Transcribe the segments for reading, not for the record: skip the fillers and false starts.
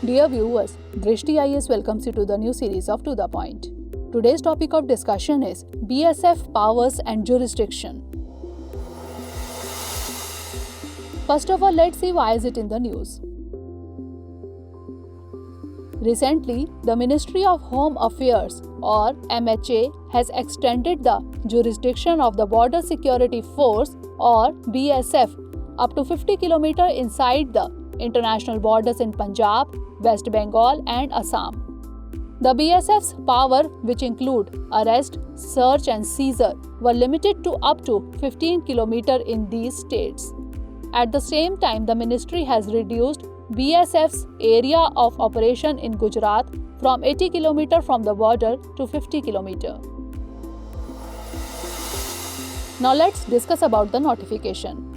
Dear viewers, Drishti IAS welcomes you to the new series of To The Point. Today's topic of discussion is BSF powers and jurisdiction. First of all, let's see why is it in the news. Recently, the Ministry of Home Affairs or MHA has extended the jurisdiction of the Border Security Force or BSF up to 50 km inside the international borders in Punjab, West Bengal and Assam. The BSF's power, which include arrest, search and seizure, were limited to up to 15 km in these states. At the same time, the ministry has reduced BSF's area of operation in Gujarat from 80 km from the border to 50 km. Now let's discuss about the notification.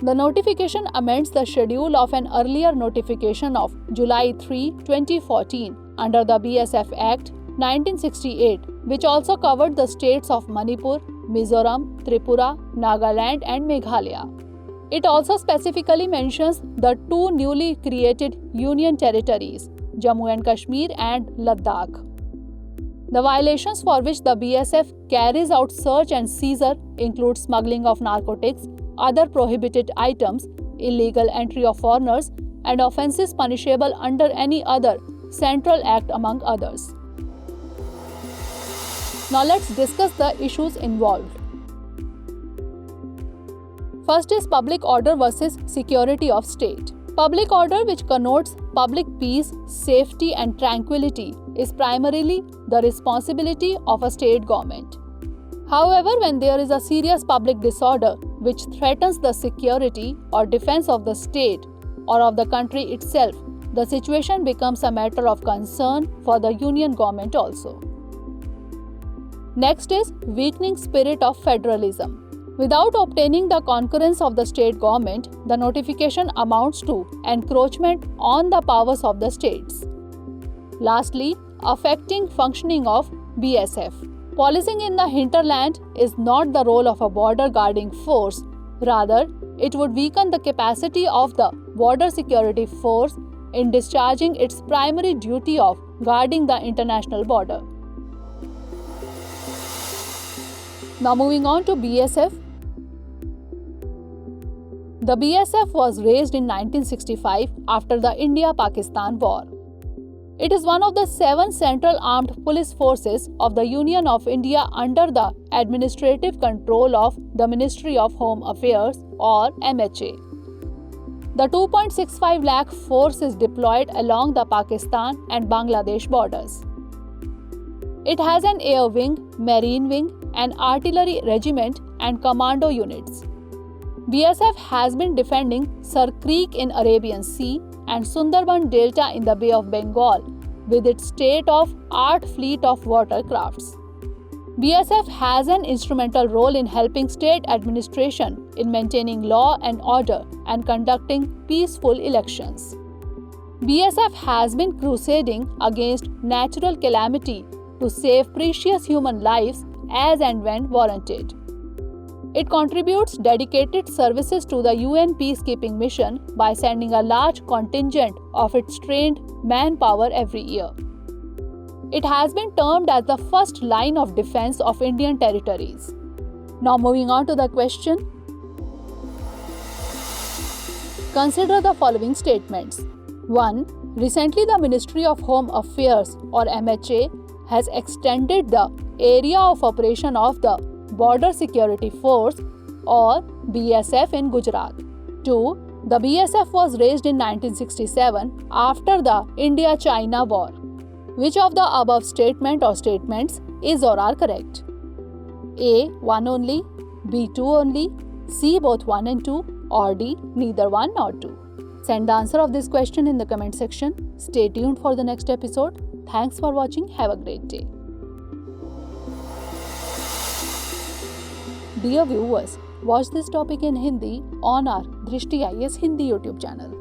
The notification amends the schedule of an earlier notification of July 3, 2014 under the BSF Act 1968, which also covered the states of Manipur, Mizoram, Tripura, Nagaland and Meghalaya. It also specifically mentions the two newly created union territories, Jammu and Kashmir and Ladakh. The violations for which the BSF carries out search and seizure include smuggling of narcotics, other prohibited items, illegal entry of foreigners, and offences punishable under any other central act among others. Now let's discuss the issues involved. First is public order versus security of state. Public order, which connotes public peace, safety and tranquility, is primarily the responsibility of a state government. However, when there is a serious public disorder which threatens the security or defense of the state or of the country itself, the situation becomes a matter of concern for the union government also. Next is weakening spirit of federalism. Without obtaining the concurrence of the state government, the notification amounts to encroachment on the powers of the states. Lastly, affecting functioning of BSF. Policing in the hinterland is not the role of a border guarding force. Rather, it would weaken the capacity of the Border Security Force in discharging its primary duty of guarding the international border. Now moving on to BSF. The BSF was raised in 1965 after the India-Pakistan War. It is one of the 7 central armed police forces of the Union of India under the administrative control of the Ministry of Home Affairs or MHA. The 2.65 lakh force is deployed along the Pakistan and Bangladesh borders. It has an air wing, marine wing, an artillery regiment and commando units. BSF has been defending Sar Creek in Arabian Sea and Sundarban Delta in the Bay of Bengal with its state-of-art fleet of watercrafts. BSF has an instrumental role in helping state administration in maintaining law and order and conducting peaceful elections. BSF has been crusading against natural calamity to save precious human lives as and when warranted. It contributes dedicated services to the UN peacekeeping mission by sending a large contingent of its trained manpower every year. It has been termed as the first line of defense of Indian territories. Now moving on to the question. Consider the following statements. 1. Recently the Ministry of Home Affairs or MHA has extended the area of operation of the Border Security Force or BSF in Gujarat. 2. The BSF was raised in 1967 after the India-China War. Which of the above statement or statements is or are correct? A. 1 only, B. 2 only, C. both 1 and 2 or D. neither 1 nor 2. Send the answer of this question in the comment section. Stay tuned for the next episode. Thanks for watching. Have a great day. Dear viewers, watch this topic in Hindi on our Drishti IAS Hindi YouTube channel.